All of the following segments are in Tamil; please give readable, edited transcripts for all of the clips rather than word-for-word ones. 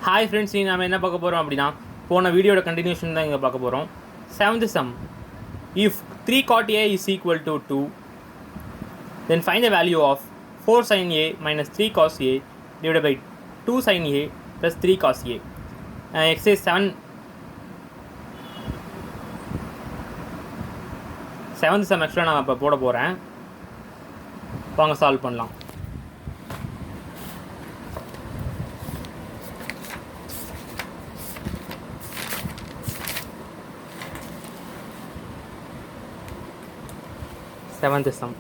ஹாய் ஃப்ரெண்ட்ஸ், நீங்கள் நம்ம என்ன பார்க்க போகிறோம் அப்படின்னா, போன வீடியோட கண்டினியூஷன் தான் இங்கே பார்க்க போகிறோம். 7th sum. If 3 cot A is equal to 2, then find the value of 4 sin A minus 3 cos A divided by 2 sin A plus 3 cos A. Exercise 7th sum ஆக்சுவலாக நான் இப்போ போட போகிறேன். வாங்க சால்வ் பண்ணலாம். Seventh some.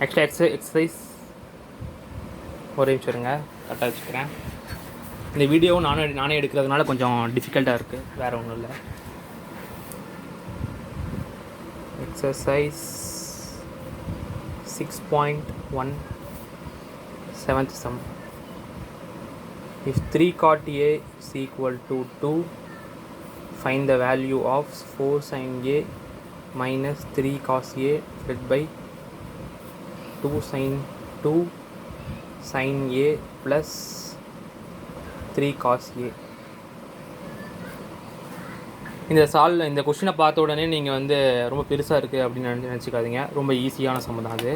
ஆக்சுவலாக எக்ஸசைஸ் ஒரே நிமிஷம் இருங்க, கரெக்டாக வச்சுக்கிறேன். இந்த வீடியோவும் நானே எடுக்கிறதுனால கொஞ்சம் டிஃபிகல்ட்டாக இருக்குது, வேறு ஒன்றும் இல்லை. Exercise 6.1 7th sum. If 3 cot A is equal to 2, find the value of 4 sin A minus 3 cos A divided by 2 sin A plus 3 cos A. இந்த கொஸ்டினை பார்த்த உடனே நீங்கள் ரொம்ப பெருசாக இருக்குது அப்படின்னு நினச்சிக்காதீங்க. ரொம்ப ஈஸியான சம் தான் அது.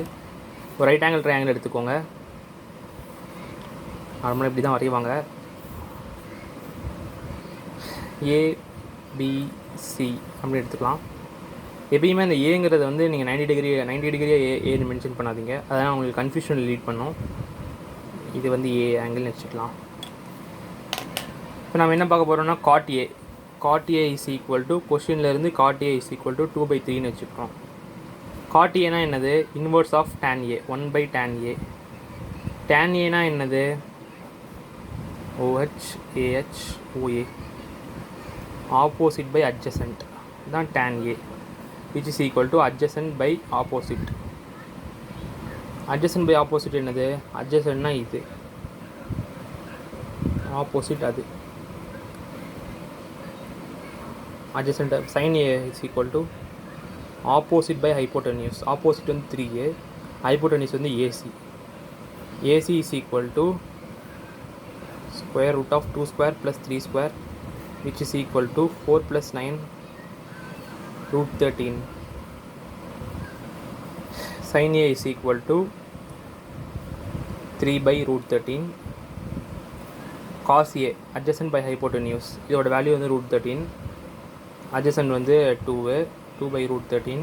ஒரு ரைட் ஆங்கிள் ட்ரையாங்கிள் எடுத்துக்கோங்க. நார்மலாக இப்படி தான் வரைவாங்க. ஏபிசி அப்படி எடுத்துக்கலாம். எப்பயுமே அந்த ஏங்கிறது நீங்கள் 90 டிகிரியாக ஏன்னு மென்ஷன் பண்ணாதீங்க, அதனால் உங்களுக்கு கன்ஃபியூஷன் லீட் பண்ணும். இது ஏ ஆங்கிள்னு வச்சுக்கலாம். இப்போ நம்ம என்ன பார்க்க போகிறோம்னா, cot A is equal to கொஷின்லேருந்து cot A is equal to 2/3ன்னு வச்சுக்கிறோம். காட் ஏனா என்னது? Inverse of tan A, 1/tan A. tan ஏனா என்னது? OH AH OA, opposite by adjacent தான் tan A, which is equal to adjacent by opposite. adjacent by opposite என்னது? adjacentனா இது, opposite அது. adjacent sin A is equal to opposite by hypotenuse. opposite 3A, hypotenuse AC. AC is equal to square root of 2 square plus 3 square, which is equal to 4 plus 9 root 13. sin A is equal to 3 by root 13. cos A, adjacent by hypotenuse, இதோட value root 13. adjacent 2 by root 13.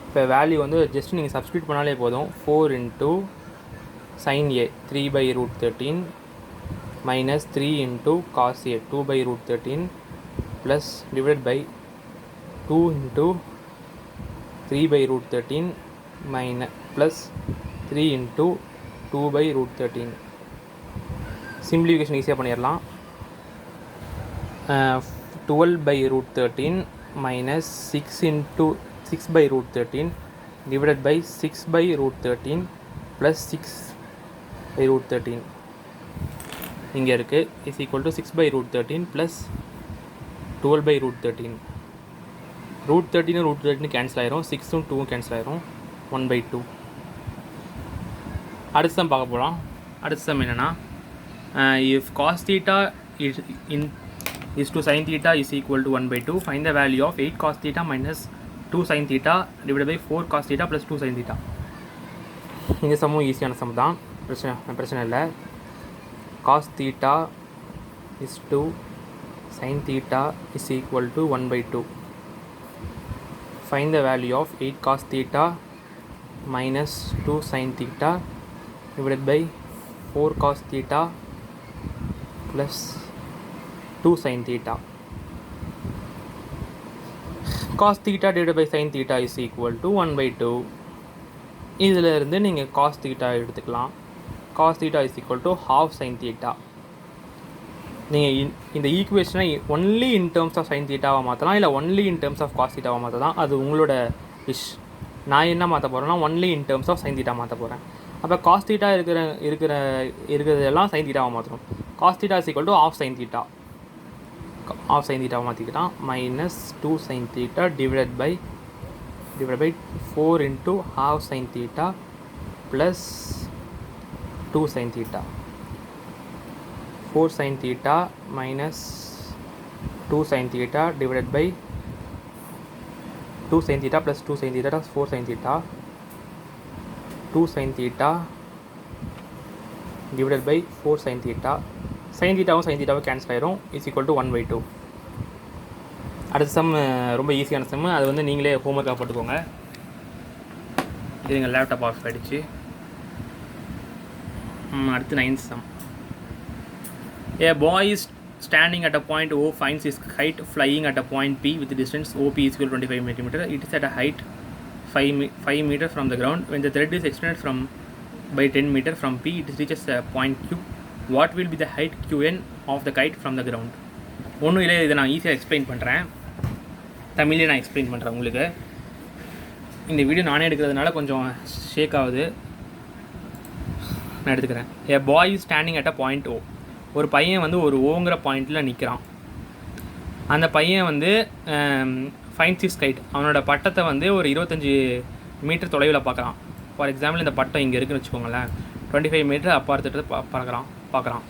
இப்போ வேல்யூ ஜஸ்ட் நீங்கள் சப்ஸ்டியூட் பண்ணாலே போதும். 4 into sin A 3 by root 13 minus 3 into cos A 2 by root 13 plus divided by 2 into 3 by root 13 minus plus 3 into 2 by root 13. Simplification ஈஸியாக பண்ணிடலாம். 12 by root 13 minus 6 by root 13 divided by 6 by root 13 plus 6 by root 13 இங்கே இருக்குது, is equal to 6 by root 13 plus 12 by root 13. root 13 cancel ஆயிரும், 6 2 கேன்சல் ஆயிரும், 1/2. அடுத்த சம் பார்க்க போகலாம். அடுத்த சம் என்னென்னா, if cos theta is to sin theta is equal to 1/2, find the value of 8 cos theta minus 2 sin theta divided by 4 cos theta plus 2 sin theta. இந்த சம்மும் ஈஸியான சம் தான், பிரச்சனை இல்லை. cos theta is to sin theta is equal to 1/2. find the value of 8 cos theta minus 2 sin theta divided by 4 cos theta plus 2 sin theta. cos theta divided by sin theta is equal to 1/2. இதில் இருந்து நீங்கள் cos theta எடுத்துக்கலாம். cos theta is equal to half sin theta. நீங்கள் இந்த ஈக்குவேஷனை only in terms of sine தீட்டாவை மாற்றலாம், இல்லை only in terms of cos தீட்டாவை மாற்றலாம். அது உங்களோட விஷ். நான் என்ன மாற்ற போகிறேன்னா, only in terms of sine theta மாற்ற போகிறேன். அப்போ காஸ் தீட்டா இருக்கிறதெல்லாம் சைன் தீட்டாவை மாற்றணும். Cos theta is equal to half sine theta. Half sine தீட்டாவை மாற்றிக்கிட்டான். Minus 2 sine theta divided by 4 into half sin theta plus 2 sin theta. 4 sin theta minus 2 sin theta divided by 2 sin theta plus 2 sin theta plus 4 sin theta. 2 sin theta divided by 4 sin theta. sin thetaவும் sin thetaவும் கேன்சல் ஆயிரும். Is equal to 1/2. அடுத்த சம் ரொம்ப ஈஸியான சம். அது வந்து நீங்களே ஹோம்ஒர்க்காக போட்டுக்கோங்க. இது எங்கள் லேப்டாப் ஆஃப் ஆகிடுச்சு. அடுத்து 9th sum. A boy is standing at a point O, finds his height flying at a point P with the distance OP is equal to 25 cm. It is at a height 5 meter from the ground. When the thread is extended by 10 meter from P, it reaches a point Q. What will be the height Qn of the kite from the ground? ஒன்றும் இல்லை, இதை நான் ஈஸியாக எக்ஸ்பிளைன் பண்ணுறேன். தமிழ்லேயே நான் எக்ஸ்பிளைன் பண்ணுறேன் உங்களுக்கு. இந்த வீடியோ நானே எடுக்கிறதுனால கொஞ்சம் ஷேக் ஆகுது. நான் எடுத்துக்கிறேன். A boy is standing at a point O. ஒரு பையன் வந்து ஒரு ஓங்கிற பாயிண்டில் நிற்கிறான். அந்த பையன் வந்து ஃபைன்ஸ் ஹிஸ் கைட், அவனோட பட்டத்தை வந்து ஒரு 25 மீட்டர் தொலைவில் பார்க்குறான். ஃபார் எக்ஸாம்பிள் இந்த பட்டம் இங்கே இருக்குன்னு வச்சுக்கோங்களேன். 25 மீட்டர் அப்பார்த்துட்டு பார்க்குறான்.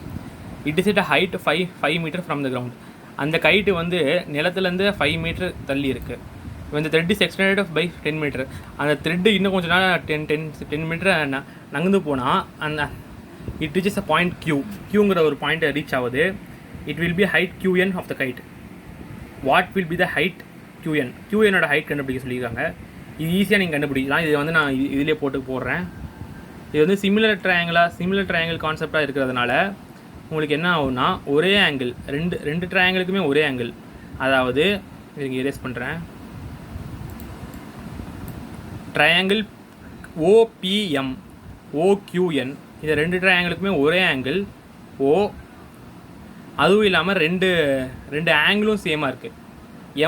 It is it a height 5 meter from the ground. அந்த கைட்டு வந்து நிலத்துலேருந்து 5 மீட்டர் தள்ளி இருக்குது. இந்த thread is extended by 10 meter. அந்த த்ரெட்டு இன்னும் கொஞ்சம் நாள் 10 மீட்டர் நகர்ந்து போனால் அந்த இட் ரீச்சஸ் அ பாயிண்ட் க்யூங்கிற ஒரு பாயிண்ட்டை ரீச் ஆகுது. It will be height QN of the kite. What will be the height QNோட ஹைட் கண்டுபிடிக்க சொல்லியிருக்காங்க. இது ஈஸியாக நீங்கள் கண்டுபிடிக்கலாம். இது வந்து நான் இதிலே போடுறேன். இது வந்து சிமிலர் ட்ரையாங்கிள் கான்செப்டாக இருக்கிறதுனால உங்களுக்கு என்ன ஆகும்னா ஒரே ஆங்கிள், ரெண்டு ட்ரையாங்கிளுக்குமே ஒரே ஆங்கிள். அதாவது இதுக்கு எரேஸ் பண்ணுறேன். ட்ரையாங்கிள் OPM OQN, இந்த ரெண்டு ட்ரையாங்கிளுக்குமே ஒரே ஆங்கிள் O. அதுவும் இல்லாமல் ரெண்டு ஆங்கிளும் சேமாக இருக்குது.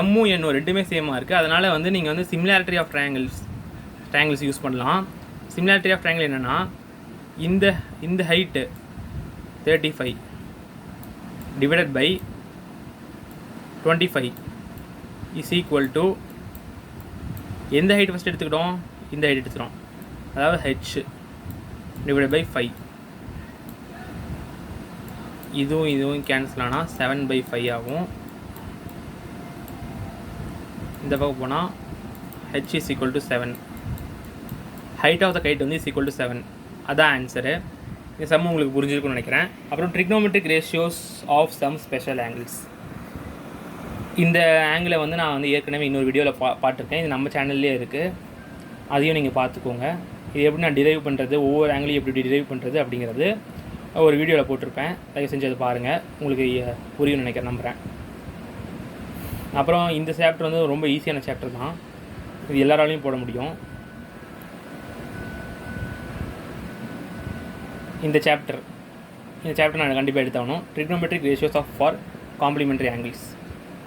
எம்மும் என்னும் ரெண்டுமே சேமாக இருக்குது. அதனால் வந்து நீங்கள் வந்து சிமிலாரிட்டி ஆஃப் ட்ரையாங்கிள்ஸ் யூஸ் பண்ணலாம். சிமிலாரிட்டி ஆஃப் ட்ரையாங்கிள் என்னென்னா இந்த height 35 divided by 25 is equal to எந்த ஹைட் ஃபஸ்ட் எடுத்துக்கிட்டோம்? இந்த ஹைட் எடுத்துக்கிறோம். அதாவது H டிவைடட் பை 5. இதுவும் கேன்சல் ஆனால் 7/5 ஆகும். இந்த பக்கம் போனால் H is equal to 7. Height of the kite வந்து இஸ் ஈக்குவல் டு 7. அதான் ஆன்சரு. இந்த சம் உங்களுக்கு புரிஞ்சிருக்குன்னு நினைக்கிறேன். அப்புறம் trigonometric ratios of some special angles. இந்த ஆங்கிளை வந்து நான் வந்து ஏற்கனவே இன்னொரு வீடியோவில் பார்த்துருக்கேன். இது நம்ம சேனல்லே இருக்குது. அதையும் நீங்கள் பார்த்துக்கோங்க. இது எப்படி நான் டிரைவ் பண்ணுறது, ஒவ்வொரு ஆங்கிளையும் எப்படி டிரைவ் பண்ணுறது அப்படிங்கிறது ஒரு வீடியோவில் போட்டிருப்பேன். தயவு செஞ்சு அதை பாருங்கள். உங்களுக்கு புரியும்னு நம்புகிறேன். அப்புறம் இந்த சாப்டர் வந்து ரொம்ப ஈஸியான சாப்டர் தான். இது எல்லாராலையும் போட முடியும். இந்த சாப்டர் நான் கண்டிப்பாக எடுத்தாகணும். Trigonometric ratios for complementary angles.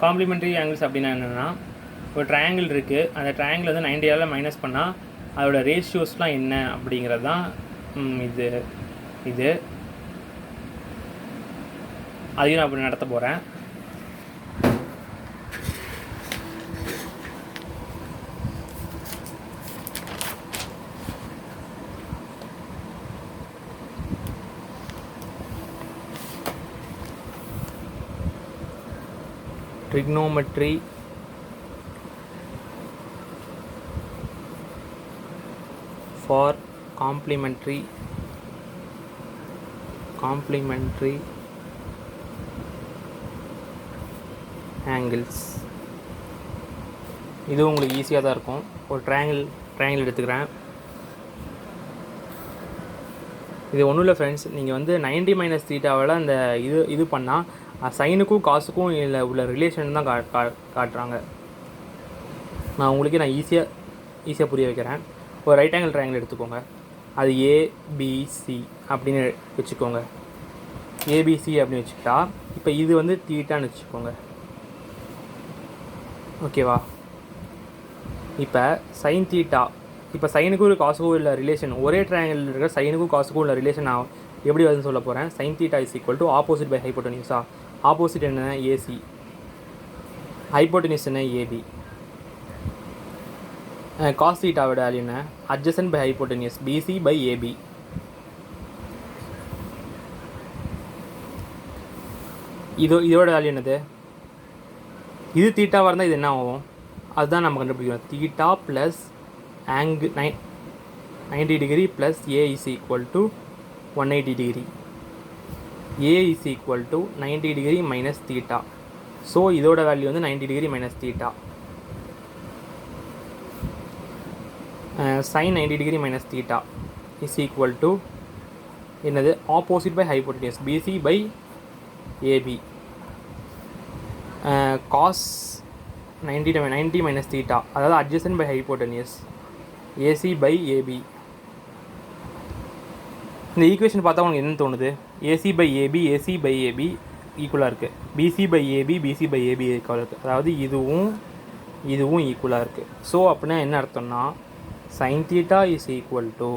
Complementary angles அப்படின்னா என்னென்னா, ஒரு ட்ரையாங்கிள் இருக்குது. அந்த ட்ரையாங்கிள் வந்து 90ஆல் மைனஸ் பண்ணால் அதோட ரேஷியோஸ்லாம் என்ன அப்படிங்கிறது தான் இது அதையும் நான் அப்படி நடத்த போகிறேன். trigonometry for complementary angles. இது உங்களுக்கு ஈஸியாக தான் இருக்கும். ஒரு ட்ரையாங்கிள் எடுத்துக்கிறேன். இது ஒன்றும் இல்லை ஃப்ரெண்ட்ஸ், நீங்கள் வந்து 90 - θவால் அந்த இது பண்ணால் சைனுக்கும் காசுக்கும் உள்ள ரிலேஷன் தான் காட்டுறாங்க. நான் உங்களுக்கு ஈஸியாக புரிய வைக்கிறேன். ஒரு ரைட் ஆங்கிள் ட்ரையாங்கிள் எடுத்துக்கோங்க. அது ABC அப்படின்னு வச்சுக்கோங்க. ABC அப்படின்னு வச்சுக்கிட்டா இப்போ இது வந்து தீட்டான்னு வச்சுக்கோங்க. ஓகேவா? இப்போ சைன் தீட்டா, இப்போ சைனுக்கும் ஒரு காசுக்கும் உள்ள ரிலேஷன், ஒரே ட்ரையாங்கிள் இருக்கிற சைனுக்கும் காசுக்கும் உள்ள ரிலேஷன் நான் எப்படி வருதுன்னு சொல்ல போகிறேன். Sine theta is equal to opposite by ஹைப்போட்டனியூஸா. ஆப்போசிட் என்ன? AC. ஹைப்போட்டனியூஸ் என்ன? AB. காஸ் தீட்டாவோட வேல்யூ என்ன? Adjacent by hypotenuse BC by AB. இதோட வேல்யூ என்னது? இது தீட்டாவாக இருந்தால் இது என்ன ஆகும்? அதுதான் நம்ம கண்டுபிடிக்கணும். Theta plus angle 90 degree plus A is equal to 180 degree. A is equal to 90 degree minus theta. So இதோட வேல்யூ வந்து 90 degree minus theta. Sine 90 degree minus theta is equal to என்னது? Opposite by hypotenuse BC by AB. Cos 90 minus theta, அதாவது adjacent by hypotenuse AC by AB. இந்த ஈக்குவேஷன் பார்த்தா உங்களுக்கு என்ன தோணுது? ஏசி பை ஏபி ஈக்குவலாக இருக்குது. பிசி பை ஏபி ஈக்குவலாக இருக்குது. அதாவது இதுவும் ஈக்குவலாக இருக்குது. ஸோ அப்படின்னா என்ன அர்த்தம்னா sine theta is equal to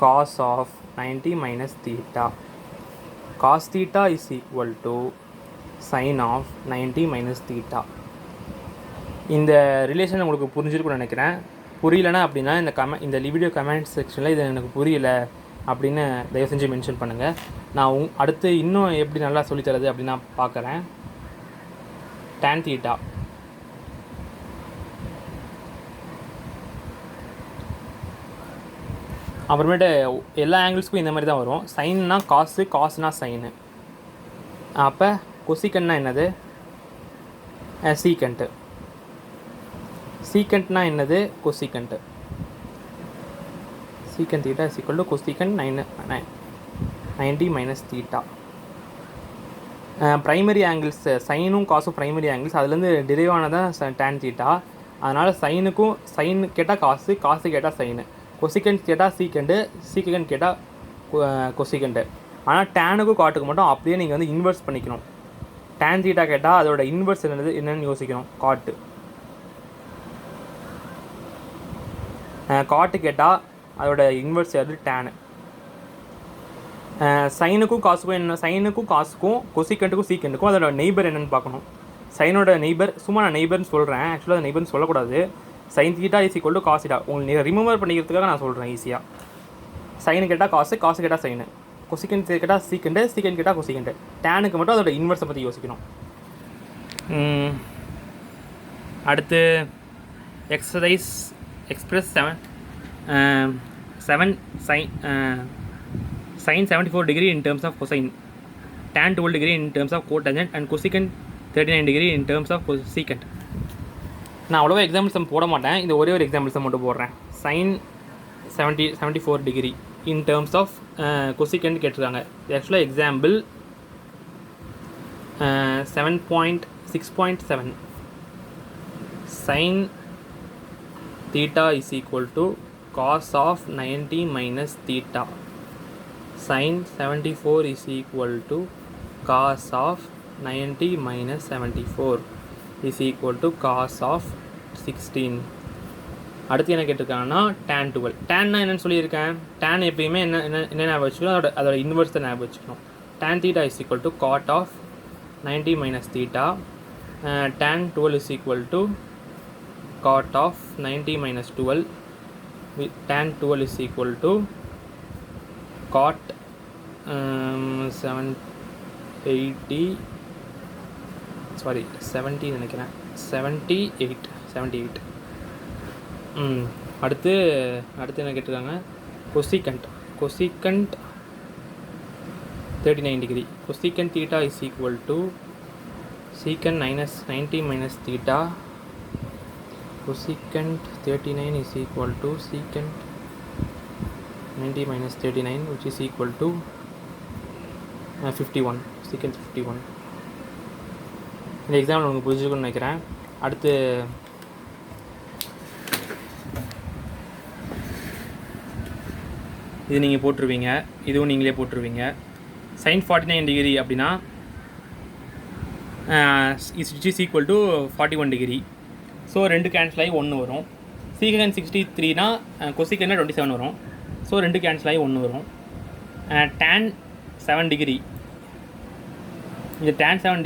cos of 90 minus theta. Cos theta is equal to sine of 90 minus theta. இந்த ரிலேஷன் உங்களுக்கு புரிஞ்சிருக்குன்னு நினைக்கிறேன். புரியலனா அப்படின்னா இந்த வீடியோ கமெண்ட் செக்ஷனில் இது எனக்கு புரியல அப்படின்னு தயவு செஞ்சு மென்ஷன் பண்ணுங்கள். நான் அடுத்து இன்னும் எப்படி நல்லா சொல்லித்தரது அப்படின்னு நான் பார்க்குறேன். tan தீட்டா அப்புறமேட்டு எல்லா ஆங்கிள்ஸ்க்கும் இந்த மாதிரி தான் வரும். சைன்னா காசு, காசுனா சைனு. அப்போ கொசிக்கன்னா என்னது? சீக்கண்ட்டு. சீக்கண்ட்னா என்னது? Cosecant. Secant theta is equal to cosecant 90 minus theta. Primary angles சைனும் காசும் ப்ரைமரி ஆங்கிள்ஸ், அதுலேருந்து டிரைவ் ஆனதான் டேன் தீட்டா. அதனால் சைன் கேட்டால் காசு, காசு கேட்டால் சைனு, கொசிக்கண்ட் கேட்டால் சீக்கண்ட் கேட்டால் கொசிக்கண்ட்டு. ஆனால் டேனுக்கும் காட்டுக்கு மட்டும் அப்படியே நீங்கள் வந்து இன்வெர்ஸ் பண்ணிக்கணும். டேன் தீட்டா கேட்டால் அதோட இன்வெர்ஸ் என்னென்னு யோசிக்கணும். காட்டு கேட்டால் அதோட இன்வெர்ஸ் அது டேனு. சைனுக்கும் காசுக்கும் கொசிக்கண்ட்டுக்கும் சீக்கண்ட்டுக்கும் அதோட நெய்பர் என்னென்னு பார்க்கணும். சைனோட நெய்பர் சும்மா நான் நெய்பர்னு சொல்கிறேன். ஆக்சுவலாக நெய்பர்னு சொல்லக்கூடாது. Sine theta is equal to cos theta. உங்களுக்கு நீங்கள் ரிமூவர் பண்ணிக்கிறதுக்காக நான் சொல்கிறேன் ஈஸியாக. சைனு கேட்டால் காசு கேட்டால் சைனு, கொசிக்கண்ட் கேட்டால் சீக்கண்ட் கேட்டால் கொசிக்கண்ட்டு. டேனுக்கு மட்டும் அதோட இன்வெர்ஸை பற்றி யோசிக்கணும். அடுத்து exercise express 7 sin 74 degree in terms of cosine, tan 12 degree in terms of cotangent and cosecant 39 degree in terms of secant. நான் அவ்வளோவா எக்ஸாம்பிள்ஸ் போட மாட்டேன். இந்த ஒரே ஒரு எக்ஸாம்பிள்ஸை மட்டும் போடுறேன். sin 74 degree in terms of cosecant கேட்டிருக்காங்க. ஆக்சுவலாக example 7.6.7 sin theta is equal to cos of 90 minus theta. Sin 74 is equal to cos of 90 minus 74 is equal to cos of 16. அடுத்து என்ன கேட்டிருக்காங்கன்னா tan 12. டேன்னா என்னென்னு சொல்லியிருக்கேன். tan எப்பயுமே என்ன ஞாபகம் வச்சுக்கணும், அதோட இன்வெர்ஸை ஞாபகம் வச்சுக்கணும். tan theta is equal to cot of 90 minus theta. tan 12 is equal to cot of 90 minus 12. Tan 12 is equal to cot 70 நினைக்கிறேன் 78. அடுத்து என்ன கேட்டிருக்காங்க? Cosecant 39 degree. Cosecant theta is equal to secant 90 minus theta. Cosecant 39 is equal to secant 90 minus 39, which is equal to 51. Secant 51. இந்த எக்ஸாம்பிள் உங்களுக்கு புரிஞ்சுக்கணும்னு நினைக்கிறேன். அடுத்து இது நீங்கள் போட்டுருவீங்க, இதுவும் நீங்களே போட்டுருவீங்க. sin 49 டிகிரி அப்படின்னா which is equal to 41 degree. So 2 cancel ஆகி 1 வரும். சீக்கண்ட் 63னா கொசிக்கன்னா 27 வரும். ஸோ 2 கேன்சல் ஆகி 1 வரும். tan 7 degree. இந்த tan 7 டிகிரி